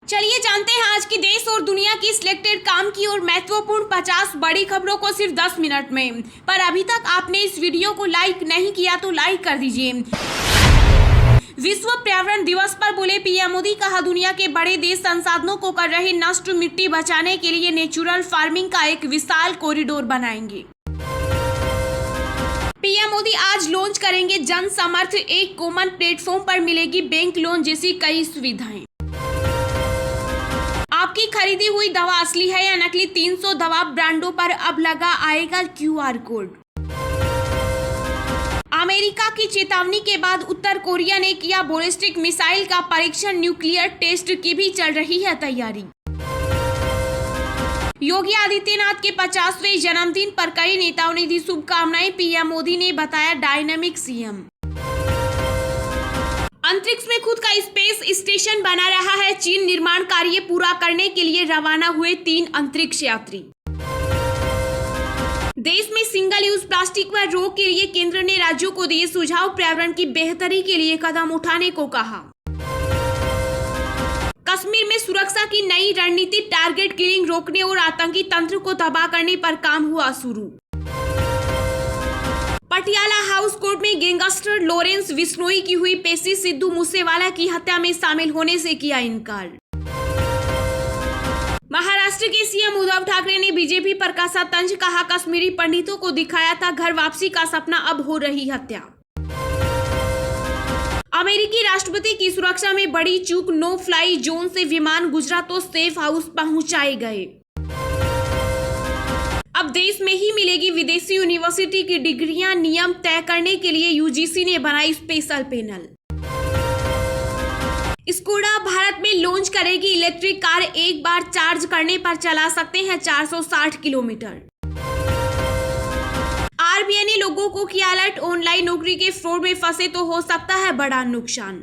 चलिए जानते हैं आज की देश और दुनिया की सिलेक्टेड काम की और महत्वपूर्ण 50 बड़ी खबरों को सिर्फ 10 मिनट में। पर अभी तक आपने इस वीडियो को लाइक नहीं किया तो लाइक कर दीजिए। विश्व पर्यावरण दिवस पर बोले पीएम मोदी, कहा दुनिया के बड़े देश संसाधनों को कर रहे नष्ट, मिट्टी बचाने के लिए नेचुरल फार्मिंग का एक विशाल कॉरिडोर बनाएंगे। पीएम मोदी आज लॉन्च करेंगे जन समर्थ, एक कॉमन प्लेटफॉर्म पर मिलेगी बैंक लोन जैसी कई सुविधाएं। आपकी खरीदी हुई दवा असली है या नकली, 300 दवा ब्रांडों पर अब लगा आएगा क्यूआर कोड। अमेरिका की चेतावनी के बाद उत्तर कोरिया ने किया बैलिस्टिक मिसाइल का परीक्षण, न्यूक्लियर टेस्ट की भी चल रही है तैयारी। योगी आदित्यनाथ के 50वें जन्मदिन पर कई नेताओं ने दी शुभकामनाएं, पीएम मोदी ने बताया डायनामिक सीएम। अंतरिक्ष में खुद का स्पेस स्टेशन बना रहा है चीन, निर्माण कार्य पूरा करने के लिए रवाना हुए 3 अंतरिक्ष यात्री। देश में सिंगल यूज प्लास्टिक पर रोक के लिए केंद्र ने राज्यों को दिए सुझाव, पर्यावरण की बेहतरी के लिए कदम उठाने को कहा। कश्मीर में सुरक्षा की नई रणनीति, टारगेट किलिंग रोकने और आतंकी तंत्र को तबाह करने पर काम हुआ शुरू। पटियाला हाउस कोर्ट में गैंगस्टर लॉरेंस बिश्नोई की हुई पेशी, सिद्धू मूसेवाला की हत्या में शामिल होने से किया इनकार। महाराष्ट्र के सीएम उद्धव ठाकरे ने बीजेपी पर कसा तंज, कहा कश्मीरी पंडितों को दिखाया था घर वापसी का सपना, अब हो रही हत्या। अमेरिकी राष्ट्रपति की सुरक्षा में बड़ी चूक, नो फ्लाई जोन से विमान गुजरा तो सेफ हाउस पहुंचाए गए। अब देश में ही मिलेगी विदेशी यूनिवर्सिटी की डिग्रियां, नियम तय करने के लिए यूजीसी ने बनाई स्पेशल पैनल। स्कोडा भारत में लॉन्च करेगी इलेक्ट्रिक कार, एक बार चार्ज करने पर चला सकते हैं 460 किलोमीटर। आरबीआई ने लोगों को किया अलर्ट, ऑनलाइन नौकरी के फ्रॉड में फंसे तो हो सकता है बड़ा नुकसान।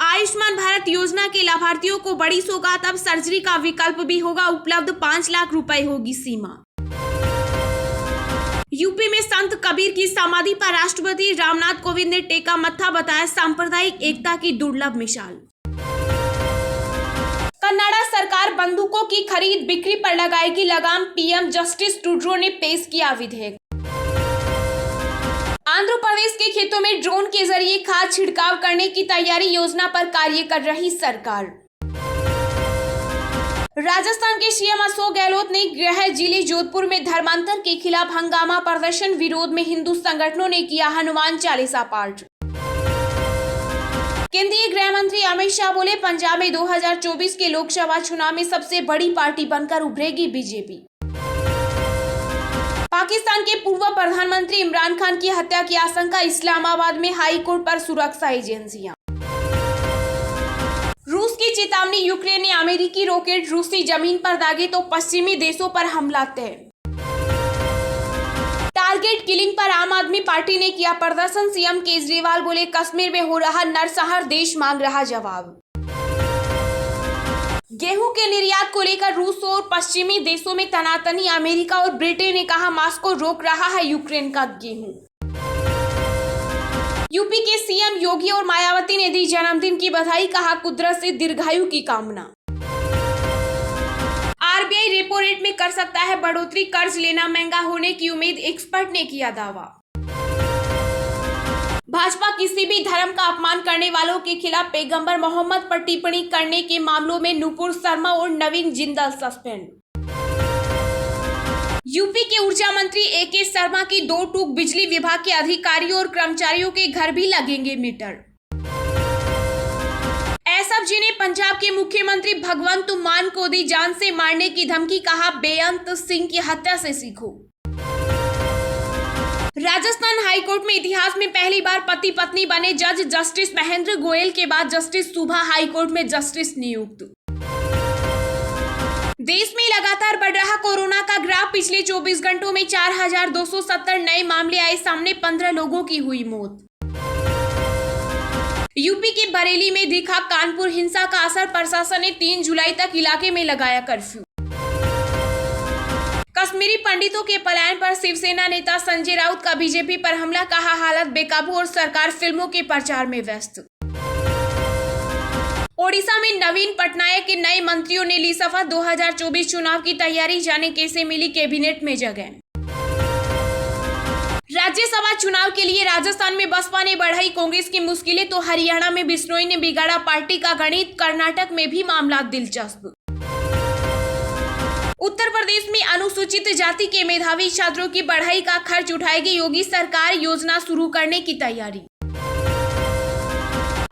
आयुष्मान भारत योजना के लाभार्थियों को बड़ी सौगात, अब सर्जरी का विकल्प भी होगा उपलब्ध, 5 लाख रुपए होगी सीमा। यूपी में संत कबीर की समाधि पर राष्ट्रपति रामनाथ कोविंद ने टेका मत्था, बताया सांप्रदायिक एकता की दुर्लभ मिसाल। कनाडा सरकार बंदूकों की खरीद बिक्री पर लगाएगी लगाम, पीएम जस्टिस ट्रूडो ने पेश किया विधेयक। आंध्र प्रदेश के खेतों में ड्रोन के जरिए खाद छिड़काव करने की तैयारी, योजना पर कार्य कर रही सरकार। राजस्थान के सीएम अशोक गहलोत ने गृह जिले जोधपुर में धर्मांतर के खिलाफ हंगामा प्रदर्शन, विरोध में हिंदू संगठनों ने किया हनुमान चालीसा पाठ। केंद्रीय गृह मंत्री अमित शाह बोले पंजाब में 2024 के लोकसभा चुनाव में सबसे बड़ी पार्टी बनकर उभरेगी बीजेपी। पाकिस्तान के पूर्व प्रधानमंत्री इमरान खान की हत्या की आशंका, इस्लामाबाद में हाई कोर्ट पर सुरक्षा एजेंसियां। रूस की चेतावनी, यूक्रेन ने अमेरिकी रॉकेट रूसी जमीन पर दागे तो पश्चिमी देशों पर हमला तय। टारगेट किलिंग पर आम आदमी पार्टी ने किया प्रदर्शन, सीएम केजरीवाल बोले कश्मीर में हो रहा नरसंहार, देश मांग रहा जवाब। गेहूं के निर्यात को लेकर रूस और पश्चिमी देशों में तनातनी, अमेरिका और ब्रिटेन ने कहा मॉस्को रोक रहा है यूक्रेन का गेहूं। यूपी के सीएम योगी और मायावती ने दी जन्मदिन की बधाई, कहा कुदरत से दीर्घायु की कामना। आरबीआई रेपो रेट में कर सकता है बढ़ोतरी, कर्ज लेना महंगा होने की उम्मीद, एक्सपर्ट ने किया दावा। भाजपा किसी भी धर्म का अपमान करने वालों के खिलाफ पैगंबर मोहम्मद पर टिप्पणी करने के मामलों में नुपुर शर्मा और नवीन जिंदल सस्पेंड। यूपी के ऊर्जा मंत्री एके शर्मा की 2 टूक, बिजली विभाग के अधिकारियों और कर्मचारियों के घर भी लगेंगे मीटर। एसएफजी ने पंजाब के मुख्यमंत्री भगवंत मान को दी जान से मारने की धमकी, कहा बेअंत सिंह की हत्या से सीखो। राजस्थान हाईकोर्ट में इतिहास में पहली बार पति पत्नी बने जज, जस्टिस महेंद्र गोयल के बाद जस्टिस सुभा हाईकोर्ट में जस्टिस नियुक्त। देश में लगातार बढ़ रहा कोरोना का ग्राफ, पिछले 24 घंटों में 4270 नए मामले आए सामने, 15 लोगों की हुई मौत। यूपी के बरेली में दिखा कानपुर हिंसा का असर, प्रशासन ने 3 जुलाई तक इलाके में लगाया कर्फ्यू। कश्मीरी पंडितों के पलायन पर शिवसेना नेता संजय राउत का बीजेपी पर हमला, कहा हालत बेकाबू और सरकार फिल्मों के प्रचार में व्यस्त। ओडिशा में नवीन पटनायक के नए मंत्रियों ने ली शपथ। 2024 चुनाव की तैयारी, जाने कैसे मिली कैबिनेट में जगह। राज्यसभा चुनाव के लिए राजस्थान में बसपा ने बढ़ाई कांग्रेस की मुश्किलें, तो हरियाणा में बिश्नोई ने बिगाड़ा पार्टी का गणित। कर्नाटक में भी मामला दिलचस्प। उत्तर प्रदेश में अनुसूचित जाति के मेधावी छात्रों की पढ़ाई का खर्च उठाएगी योगी सरकार, योजना शुरू करने की तैयारी।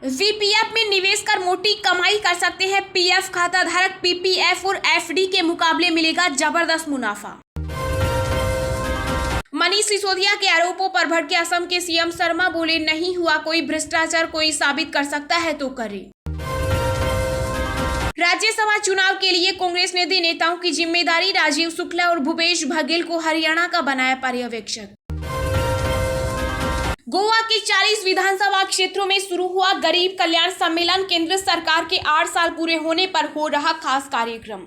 वीपीएफ में निवेश कर मोटी कमाई कर सकते हैं पीएफ खाता धारक। पीपीएफ और एफडी के मुकाबले मिलेगा जबरदस्त मुनाफा। मनीष सिसोदिया के आरोपों पर भड़के असम के सीएम शर्मा बोले, नहीं हुआ कोई भ्रष्टाचार, कोई साबित कर सकता है तो करे। राज्यसभा चुनाव के लिए कांग्रेस ने दी नेताओं की जिम्मेदारी। राजीव शुक्ला और भूपेश बघेल को हरियाणा का बनाया पर्यवेक्षक। गोवा के 40 विधानसभा क्षेत्रों में शुरू हुआ गरीब कल्याण सम्मेलन। केंद्र सरकार के 8 साल पूरे होने पर हो रहा खास कार्यक्रम।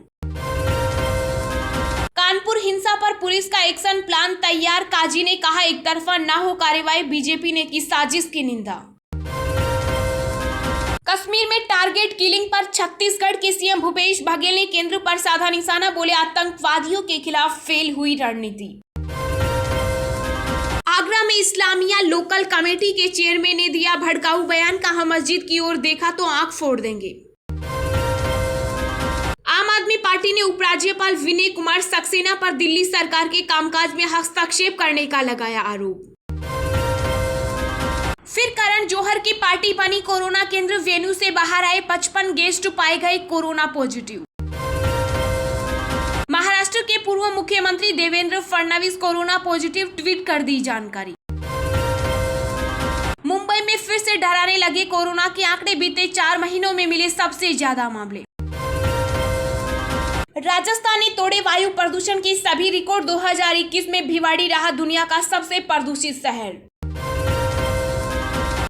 कानपुर हिंसा पर पुलिस का एक्शन प्लान तैयार। काजी ने कहा, एक तरफा ना हो कार्रवाई। बीजेपी ने की साजिश की निंदा। कश्मीर में टारगेट किलिंग पर छत्तीसगढ़ के सीएम भूपेश बघेल ने केंद्र पर साधा निशाना। बोले, आतंकवादियों के खिलाफ फेल हुई रणनीति। आगरा में इस्लामिया लोकल कमेटी के चेयरमैन ने दिया भड़काऊ बयान। कहा, मस्जिद की ओर देखा तो आंख फोड़ देंगे। आम आदमी पार्टी ने उपराज्यपाल विनय कुमार सक्सेना पर दिल्ली सरकार के कामकाज में हस्तक्षेप करने का लगाया आरोप। फिर करण जौहर की पार्टी बनी कोरोना केंद्र। वेन्यू से बाहर आए 55 गेस्ट पाए गए कोरोना पॉजिटिव। महाराष्ट्र के पूर्व मुख्यमंत्री Devendra Fadnavis corona positive, tweet कर दी जानकारी। मुंबई में फिर से डराने लगे कोरोना के आंकड़े। बीते 4 महीनों में मिले सबसे ज्यादा मामले। राजस्थान ने तोड़े वायु प्रदूषण की सभी रिकॉर्ड। 2021 में भिवाड़ी रहा दुनिया का सबसे प्रदूषित शहर।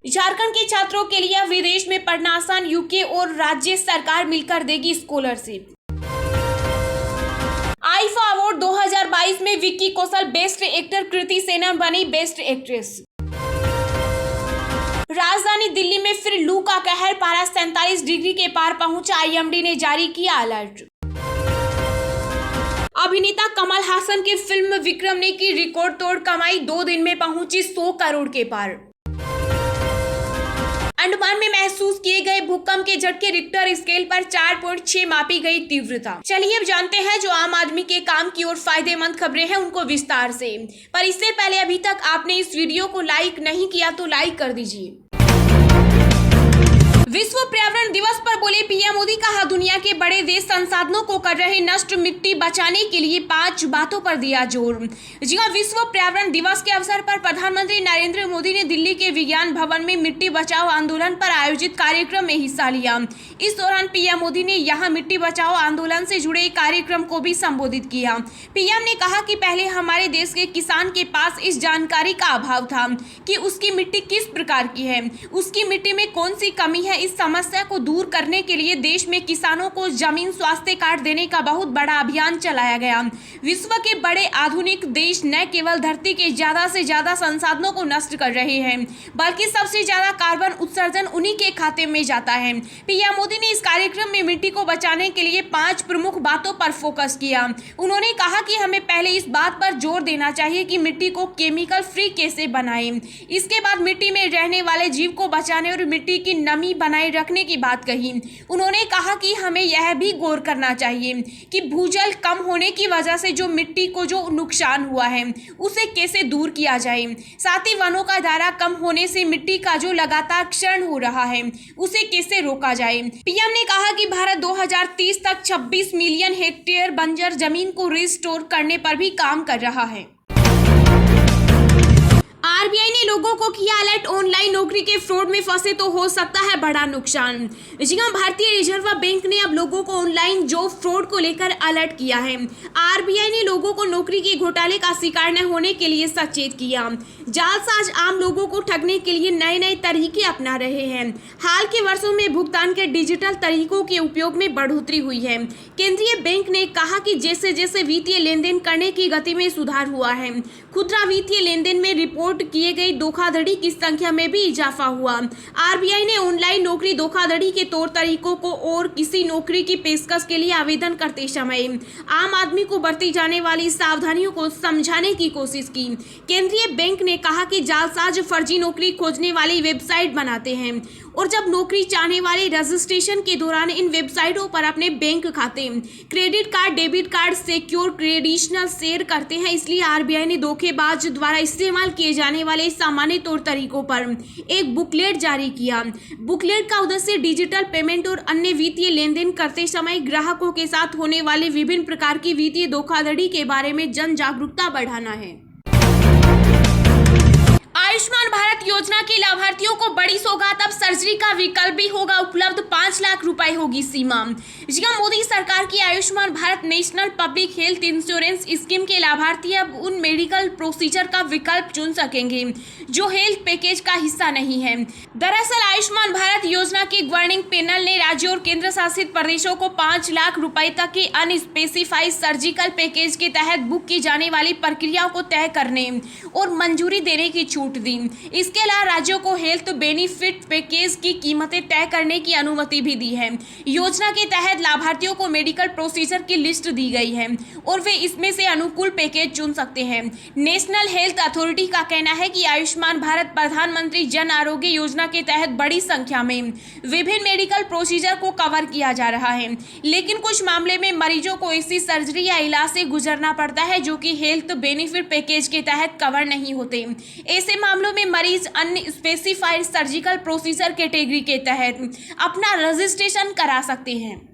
झारखंड के छात्रों के लिए विदेश में पढ़ना आसान। यूके और राज्य सरकार मिलकर देगी स्कॉलरशिप। आईफा अवार्ड 2022 में विक्की कौशल बेस्ट एक्टर, कृति सेनन बनी बेस्ट एक्ट्रेस। राजधानी दिल्ली में फिर लू का कहर। पारा 47 डिग्री के पार पहुंचा। आईएमडी ने जारी किया अलर्ट। अभिनेता कमल हासन की फिल्म विक्रम ने की रिकॉर्ड तोड़ कमाई। 2 दिन में पहुंची 100 करोड़ के पार। अंडमान में महसूस किए गए भूकंप के झटके। रिक्टर स्केल पर 4.6 मापी गई तीव्रता। चलिए अब जानते हैं जो आम आदमी के काम की और फायदेमंद खबरें हैं उनको विस्तार से। पर इससे पहले अभी तक आपने इस वीडियो को लाइक नहीं किया तो लाइक कर दीजिए। विश्व पर्यावरण दिवस पर बोले पीएम मोदी, कहा दुनिया के बड़े देश संसाधनों को कर रहे नष्ट। मिट्टी बचाने के लिए 5 बातों पर दिया जोर। जी हां, विश्व पर्यावरण दिवस के अवसर पर प्रधानमंत्री नरेंद्र मोदी ने दिल्ली के विज्ञान भवन में मिट्टी बचाओ आंदोलन पर आयोजित कार्यक्रम में हिस्सा लिया। इस दौरान पीएम मोदी ने यहां मिट्टी बचाओ आंदोलन से जुड़े कार्यक्रम को भी संबोधित किया। पीएम ने कहा कि पहले हमारे देश के किसान के पास इस जानकारी का अभाव था कि उसकी मिट्टी किस प्रकार की है, उसकी मिट्टी में कौन सी कमी है। इस समस्या को दूर करने के लिए देश में किसानों को जमीन स्वास्थ्य कार्ड देने का बहुत बड़ा अभियान चलाया गया। विश्व के बड़े आधुनिक देश न केवल धरती के ज्यादा से ज्यादा संसाधनों को नष्ट कर रहे हैं, बल्कि सबसे ज्यादा कार्बन उत्सर्जन उन्हीं के खाते में जाता है। पीएम मोदी ने इस कार्यक्रम में मिट्टी को बचाने के लिए 5 प्रमुख बातों पर फोकस किया। उन्होंने कहा कि हमें पहले इस बात पर जोर देना चाहिए कि मिट्टी को केमिकल फ्री कैसे बनाएं। इसके बाद मिट्टी में रहने वाले जीव को बचाने और मिट्टी की नमी बनाए रखने की बात कही। उन्होंने कहा कि हमें यह भी गौर करना चाहिए कि भूजल कम होने की वजह से जो मिट्टी को जो नुकसान हुआ है उसे कैसे दूर किया जाए। साथ ही वनों का दायरा कम होने से मिट्टी का जो लगातार क्षरण हो रहा है उसे कैसे रोका जाए। पीएम ने कहा कि भारत 2030 तक 26 मिलियन हेक्टेयर बंजर जमीन को रिस्टोर करने पर भी काम कर रहा है। आरबीआई ने लोगों को किया अलर्ट। ऑनलाइन नौकरी के फ्रॉड में फंसे तो हो सकता है बड़ा नुकसान। जी हां, भारतीय रिजर्व बैंक ने अब लोगों को ऑनलाइन जॉब फ्रॉड को लेकर अलर्ट किया है। आरबीआई ने लोगों को नौकरी के घोटाले का शिकार न होने के लिए सचेत किया। जालसाज आम लोगों को ठगने के लिए नए नए तरीके अपना रहे हैं। हाल के वर्षों में भुगतान के डिजिटल तरीकों के उपयोग में बढ़ोतरी हुई है। केंद्रीय बैंक ने कहा कि जैसे जैसे वित्तीय लेन देन करने की गति में सुधार हुआ है, खुदरा वित्तीय लेन देन में रिपोर्ट किए गए धोखाधड़ी की संख्या में भी इजाफा हुआ। आरबीआई ने ऑनलाइन नौकरी धोखाधड़ी के तौर तरीकों को और किसी नौकरी की पेशकश के लिए आवेदन करते समय आम आदमी को बरती जाने वाली सावधानियों को समझाने की कोशिश की। केंद्रीय बैंक ने कहा कि जालसाज फर्जी नौकरी खोजने वाली वेबसाइट बनाते हैं और जब नौकरी चाहने वाले रजिस्ट्रेशन के दौरान इन वेबसाइटों पर अपने बैंक खाते, credit card, debit card, secure credential share करते हैं। इसलिए आरबीआई ने धोखेबाज द्वारा इस्तेमाल किए जाने वाले सामान्य तौर तरीकों पर एक बुकलेट जारी किया। बुकलेट का उद्देश्य डिजिटल पेमेंट और अन्य वित्तीय लेन देन करते समय ग्राहकों के साथ होने वाले विभिन्न प्रकार की वित्तीय धोखाधड़ी के बारे में जन जागरूकता बढ़ाना है। आयुष्मान भारत योजना के लाभार्थियों को बड़ी सौगात, अब सर्जरी का विकल्प भी होगा उपलब्ध, 5 लाख रुपए होगी सीमा। जी मोदी सरकार की Ayushman Bharat national public health insurance scheme के लाभार्थी अब उन मेडिकल प्रोसीजर का विकल्प चुन सकेंगे जो हेल्थ पैकेज का हिस्सा नहीं है। दरअसल आयुष्मान भारत योजना के गवर्निंग पैनल ने राज्यों और केंद्र शासित प्रदेशों को 5 लाख रुपए तक के अनस्पेसिफाइड सर्जिकल पैकेज के तहत बुक की जाने वाली प्रक्रियाओं को तय करने और मंजूरी देने की छूट दी। इसके अलावा राज्यों को हेल्थ बेनिफिट पैकेज की कीमतें तय करने की अनुमति भी दी है। योजना के तहत लाभार्थियों को मेडिकल प्रोसीजर की लिस्ट दी गई है और वे इसमें से अनुकूल पैकेज चुन सकते हैं। नेशनल हेल्थ अथॉरिटी का कहना है कि आयुष्मान भारत प्रधानमंत्री जन आरोग्य योजना के तहत बड़ी संख्या में विभिन्न मेडिकल प्रोसीजर को कवर किया जा रहा है, लेकिन कुछ मामले में मरीजों को ऐसी सर्जरी या इलाज से गुजरना पड़ता है जो कि हेल्थ बेनिफिट पैकेज के तहत कवर नहीं होते। ऐसे मामलों में मरीज अन्य स्पेसिफाइड सर्जिकल प्रोसीजर कैटेगरी के तहत अपना रजिस्ट्रेशन करा सकते हैं।